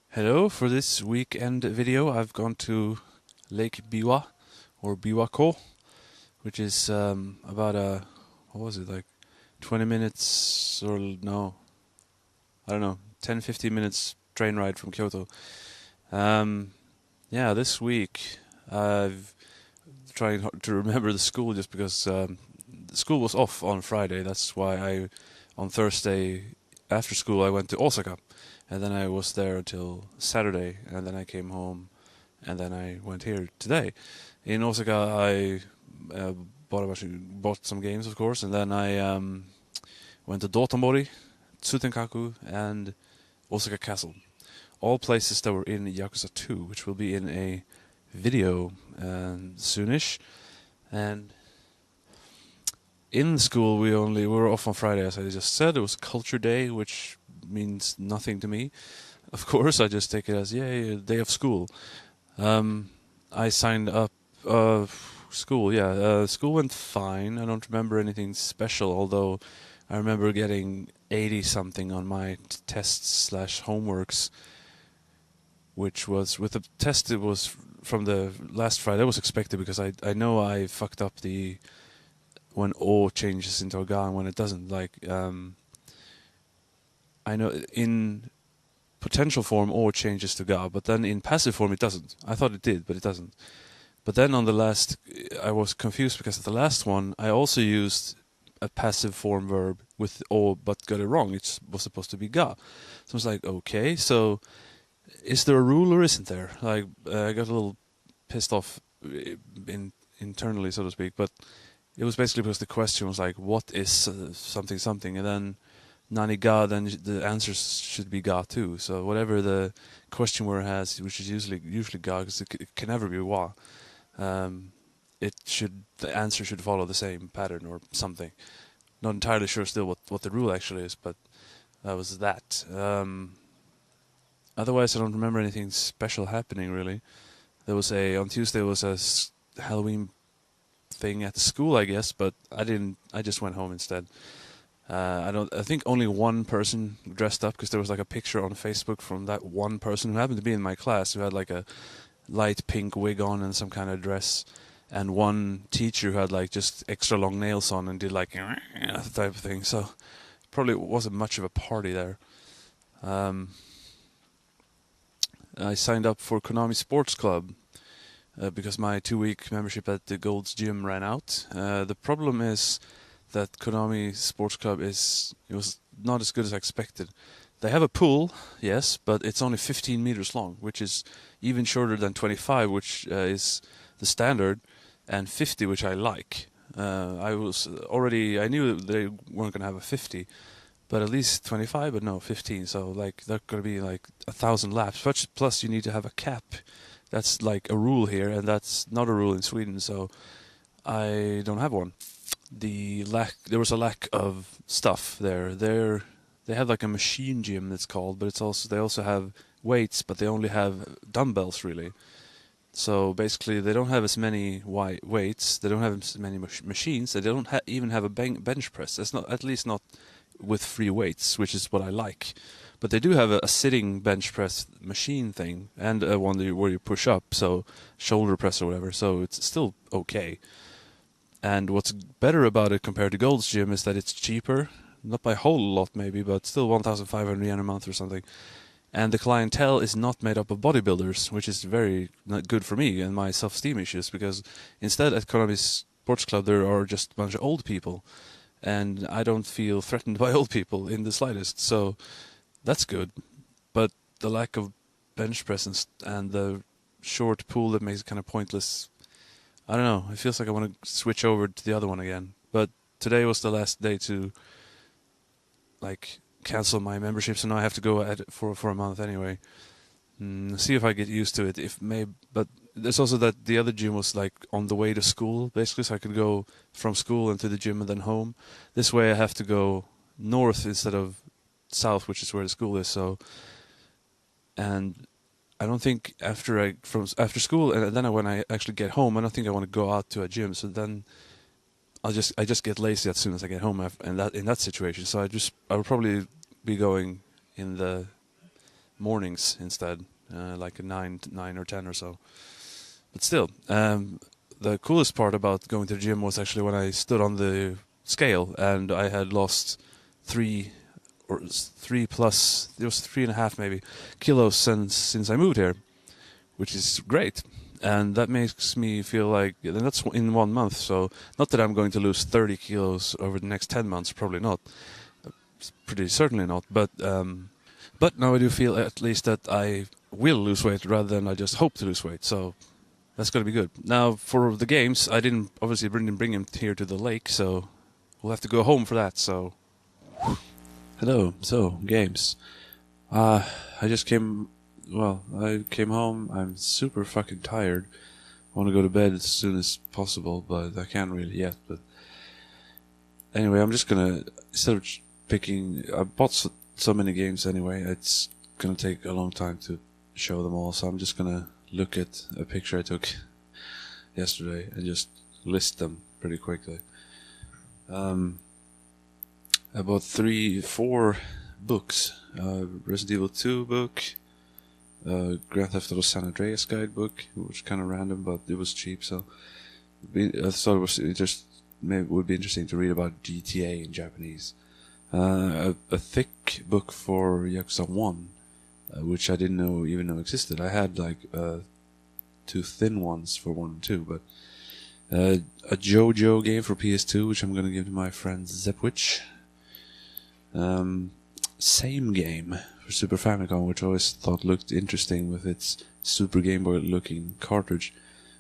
Hello, for this weekend video I've gone to Lake Biwa, or Biwako, which is about what was it, like 20 minutes, or no, I don't know, 10-15 minutes train ride from Kyoto. Yeah, this week I've trying to remember the school just because the school was off on Friday. That's why on Thursday after school I went to Osaka. And then I was there until Saturday, and then I came home, and then I went here today. In Osaka, I bought some games, of course, and then I went to Dotonbori, Tsutenkaku, and Osaka Castle. All places that were in Yakuza 2, which will be in a video soonish. And in school, we were off on Friday, as I just said. It was Culture Day, which means nothing to me. Of course, I just take it as, yay, a day of school. I signed up school, yeah. School went fine. I don't remember anything special, although I remember getting 80-something on my tests/homeworks, which was, with the test, it was from the last Friday. That was expected because I know I fucked up the when O changes into a ga and when it doesn't. Like, I know in potential form O changes to ga, but then in passive form it doesn't. I thought it did, but it doesn't. But then on the last, I was confused because at the last one I also used a passive form verb with O, but got it wrong. It was supposed to be ga. So I was like, okay, so is there a rule or isn't there? Like, I got a little pissed off internally, so to speak, but it was basically because the question was like, what is something something, and then nani ga, then the answers should be ga too. So whatever the question word has, which is usually ga, because it can never be wa, the answer should follow the same pattern or something. Not entirely sure still what the rule actually is, but that was that. Otherwise, I don't remember anything special happening really. There was on Tuesday was a Halloween thing at the school, I guess, but I didn't. I just went home instead. I think only one person dressed up, because there was like a picture on Facebook from that one person who happened to be in my class, who had like a light pink wig on and some kind of dress, and one teacher who had like just extra long nails on and did like type of thing. So probably wasn't much of a party there. I signed up for Konami Sports Club because my 2-week membership at the Gold's Gym ran out. The problem is that Konami Sports Club was not as good as I expected. They have a pool, yes, but it's only 15 meters long, which is even shorter than 25, which is the standard, and 50, which I like. I knew they weren't going to have a 50, but at least 25, but no, 15. So like they're going to be like 1,000 laps. Plus you need to have a cap. That's like a rule here, and that's not a rule in Sweden, so I don't have one. There was a lack of stuff there. They have like a machine gym, that's called, but they also have weights, but they only have dumbbells really. So basically, they don't have as many weights. They don't have as many machines. They don't even have a bench press. It's not, at least not with free weights, which is what I like. But they do have a sitting bench press machine thing, and one where you push up, so shoulder press or whatever. So it's still okay. And what's better about it compared to Gold's Gym is that it's cheaper, not by a whole lot maybe, but still 1,500 yen a month or something. And the clientele is not made up of bodybuilders, which is very not good for me and my self-esteem issues, because instead at Konami Sports Club there are just a bunch of old people, and I don't feel threatened by old people in the slightest, so that's good. But the lack of bench press and the short pool that makes it kind of pointless, I don't know, it feels like I want to switch over to the other one again. But today was the last day to like cancel my membership, so now I have to go at it for a month anyway. See if I get used to it. But there's also that the other gym was like on the way to school, basically, so I could go from school into the gym and then home. This way I have to go north instead of south, which is where the school is. So, and I don't think after school and then when I actually get home, I don't think I want to go out to a gym. So then I just get lazy as soon as I get home in that situation. So I would probably be going in the mornings instead, like a 9 or 10 or so. But still, the coolest part about going to the gym was actually when I stood on the scale and I had lost 3 plus, it was 3.5 maybe kilos since I moved here, which is great. And that makes me feel like, and that's in 1 month, so not that I'm going to lose 30 kilos over the next 10 months, probably not. Pretty certainly not, but now I do feel at least that I will lose weight rather than I just hope to lose weight, so that's going to be good. Now, for the games, I didn't bring him here to the lake, so we'll have to go home for that, so... Hello, so, games. I came home, I'm super fucking tired. I want to go to bed as soon as possible, but I can't really yet, but... Anyway, I'm just gonna, instead of picking... I bought so many games anyway, it's gonna take a long time to show them all, so I'm just gonna look at a picture I took yesterday and just list them pretty quickly. I bought 4 books. Resident Evil 2 book, Grand Theft Auto San Andreas guidebook, which was kind of random, but it was cheap, so I thought it would be interesting to read about GTA in Japanese. A thick book for Yakuza 1, which I didn't even know existed. I had like 2 thin ones for 1 and 2, but a JoJo game for PS2, which I'm going to give to my friend Zepwich. Same game for Super Famicom, which I always thought looked interesting with its Super Game Boy looking cartridge,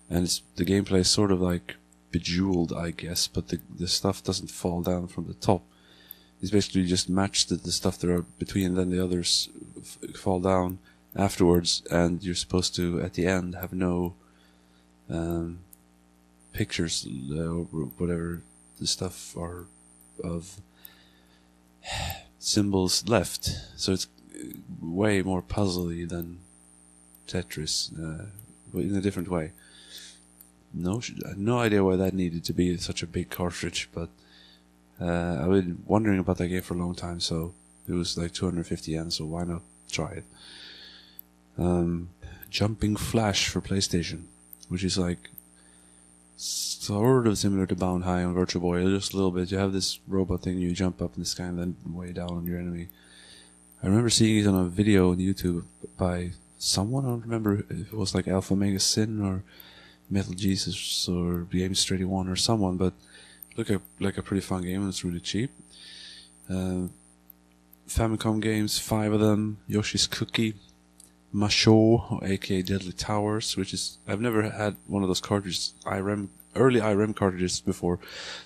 and the gameplay is sort of like bejeweled, I guess, but the stuff doesn't fall down from the top. It's basically just matched the stuff that are between, and then the others fall down afterwards, and you're supposed to, at the end, have no pictures or whatever the stuff are of symbols left. So it's way more puzzly than Tetris, but in a different way. No idea why that needed to be such a big cartridge, but I've been wondering about that game for a long time, so it was like 250 yen, so why not try it? Jumping Flash for PlayStation, which is like sort of similar to Bound High on Virtual Boy, just a little bit. You have this robot thing, you jump up in the sky and then way down on your enemy. I remember seeing it on a video on YouTube by someone, I don't remember if it was like Alpha Mega Sin or Metal Jesus or Games 31 or someone, but looked like a pretty fun game, and it's really cheap. Famicom games, 5 of them. Yoshi's Cookie, Masho, aka Deadly Towers, which is, I've never had one of those cartridges, early IRM cartridges before,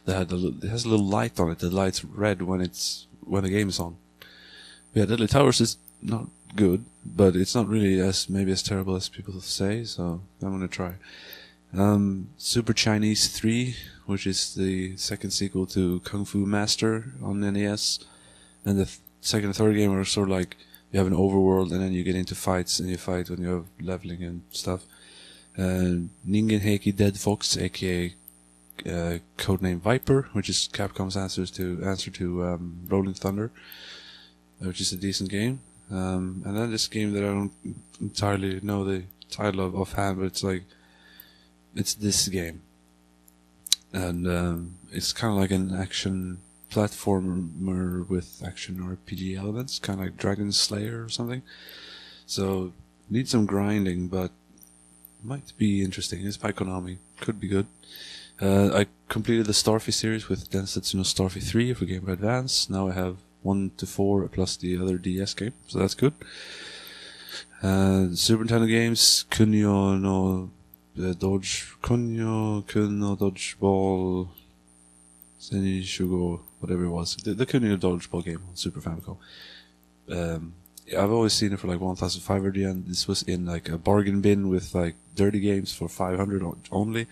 that it has a little light on it that lights red when the game is on. Yeah, Deadly Towers is not good, but it's not really maybe as terrible as people say, so I'm gonna try. Super Chinese 3, which is the second sequel to Kung Fu Master on NES, and the second and third game are sort of like, you have an overworld and then you get into fights and you fight when you have leveling and stuff. Ningen Heiki Dead Fox, aka codename Viper, which is Capcom's answer to Rolling Thunder, which is a decent game. And then this game that I don't entirely know the title of offhand, but it's this game, and it's kind of like an action platformer with action RPG elements, kind of like Dragon Slayer or something. So needs some grinding, but might be interesting. It's by Konami, could be good. I completed the Starfy series with Densetsu no Starfy 3 for Game Boy Advance. Now I have 1 to 4 plus the other DS game, so that's good. Super Nintendo games, Kunio no Dodgeball Senishugo, whatever it was, the Kunio Dodgeball game on Super Famicom. I've always seen it for like 1,500 yen. This was in like a bargain bin with like dirty games for 500 only.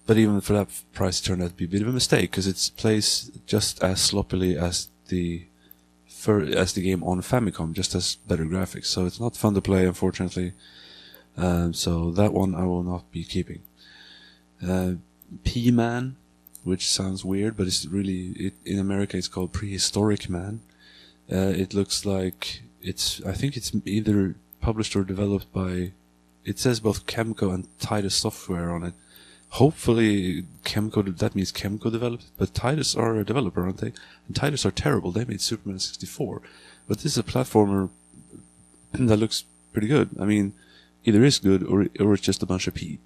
But even for that price, it turned out to be a bit of a mistake, because it plays just as sloppily as the game on Famicom, just as better graphics. So it's not fun to play, unfortunately. So that one I will not be keeping. P-Man, which sounds weird, but it's really in America it's called Prehistoric Man. It looks like I think it's either published or developed by. It says both Kemco and Titus Software on it. Hopefully Kemco, that means Kemco developed it, but Titus are a developer, aren't they? And Titus are terrible. They made Superman 64, but this is a platformer that looks pretty good. I mean, either is good or it's just a bunch of pee.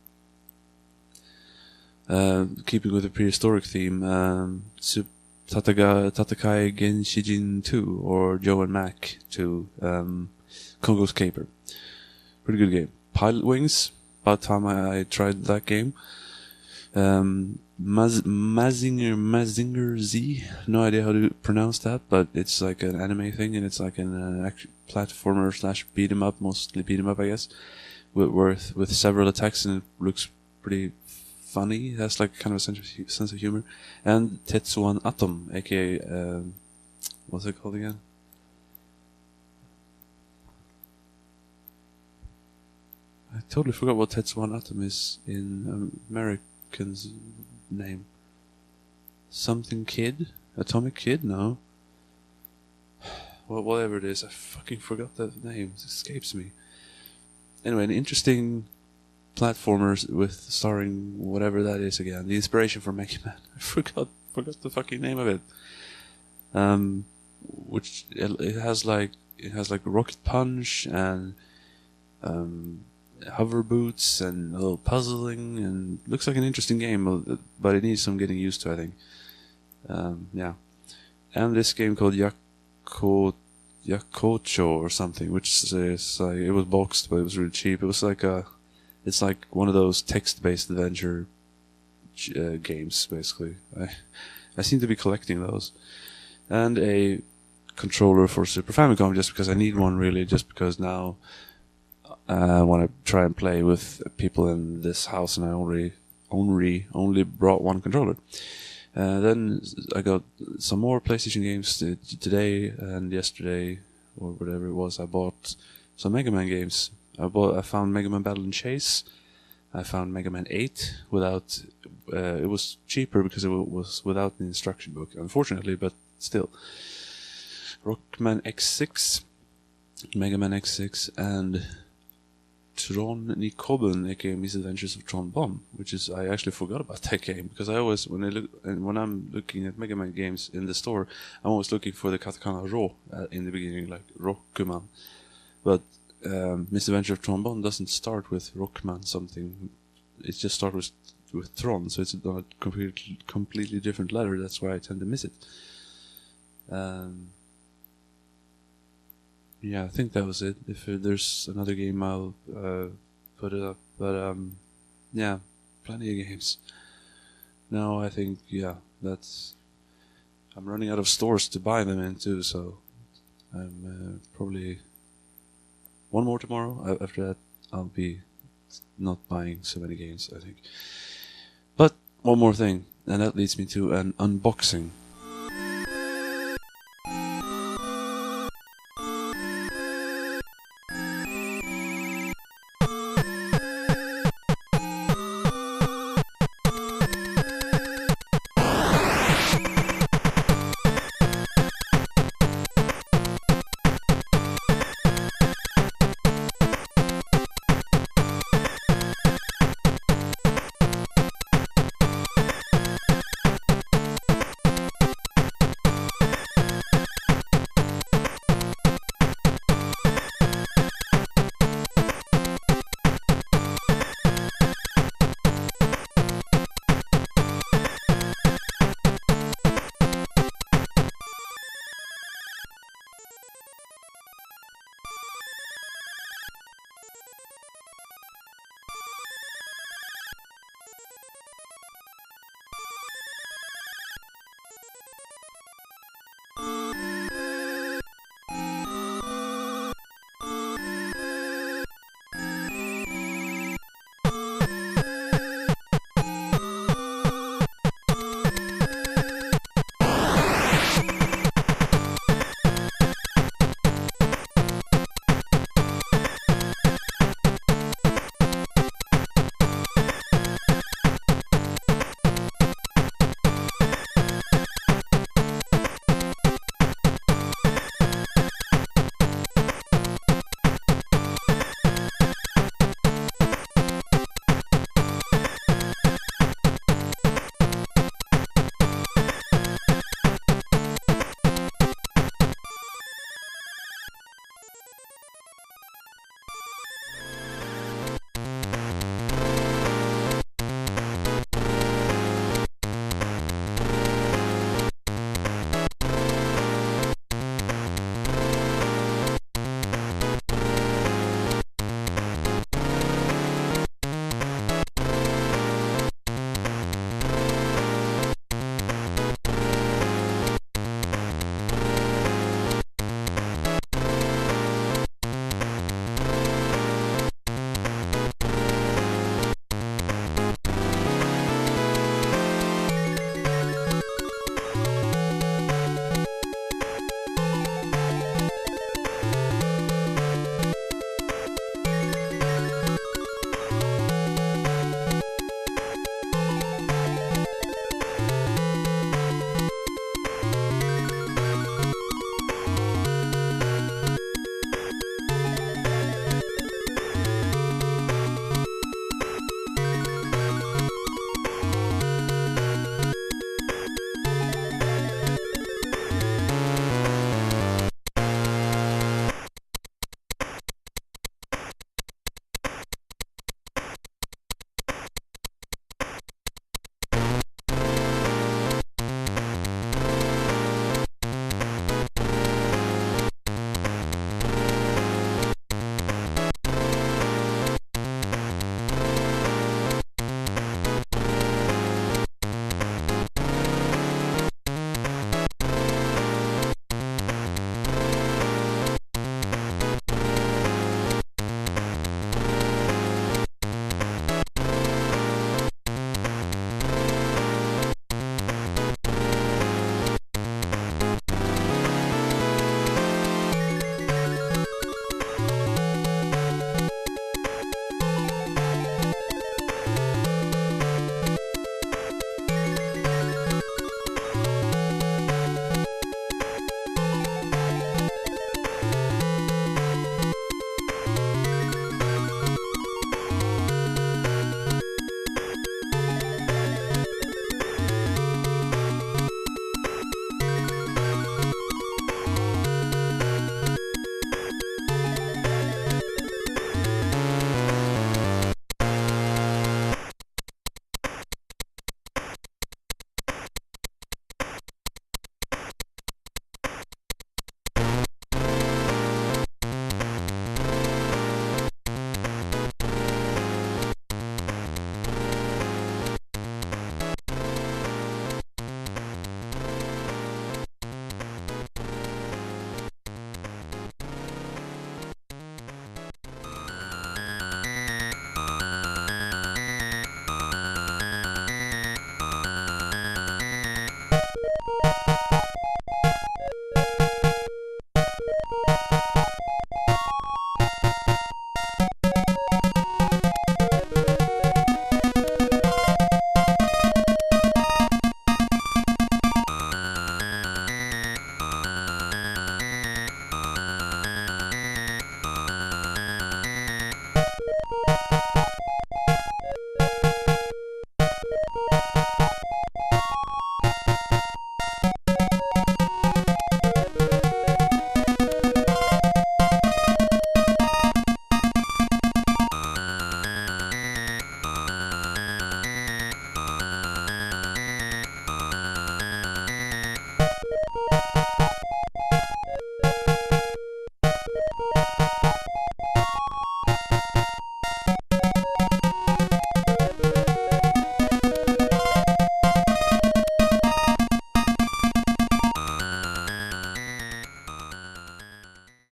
Keeping with the prehistoric theme, Tatakai Genshijin 2 or Joe and Mac 2, Congo's Caper. Pretty good game. Pilot Wings, about time I tried that game. Mazinger Z, no idea how to pronounce that, but it's like an anime thing, and it's like an platformer / beat 'em up, mostly beat 'em up, I guess, with several attacks, and it looks pretty funny. It has like kind of a sense of humor. And Tetsuwan Atom, aka what's it called again? I totally forgot what Tetsuwan Atom is in American's name. Something Kid? Atomic Kid? No. Well, whatever it is, I fucking forgot that name. It escapes me. Anyway, an interesting platformers with starring whatever that is again. The inspiration for Mega Man. I forgot the fucking name of it. Which it has like Rocket Punch and hover boots and a little puzzling, and looks like an interesting game, but it needs some getting used to, I think. Yeah. And this game called Yakocho or something, which is like, it was boxed, but it was really cheap. It was like it's like one of those text-based adventure games, basically. I seem to be collecting those. And a controller for Super Famicom, just because I need one, really, just because now I want to try and play with people in this house, and I only brought one controller. Then I got some more PlayStation games today and yesterday, or whatever it was. I bought some Mega Man games. I found Mega Man Battle and Chase. I found Mega Man 8 without. It was cheaper because it was without the instruction book, unfortunately, but still. Rockman X6, Mega Man X6, and Tron Nikoben, aka Misadventures of Tron Bomb, which is, I actually forgot about that game, because I always, when I'm looking at Mega Man games in the store, I'm always looking for the katakana Ro in the beginning, like Rokuman. But Misadventure of Tron Bomb doesn't start with Rockman something, it just starts with Tron, so it's on a completely different letter. That's why I tend to miss it. Yeah, I think that was it. If there's another game, I'll put it up. But yeah, plenty of games. Now I think, yeah, I'm running out of stores to buy them in too, so I'm probably one more tomorrow. After that, I'll be not buying so many games, I think. But one more thing, and that leads me to an unboxing.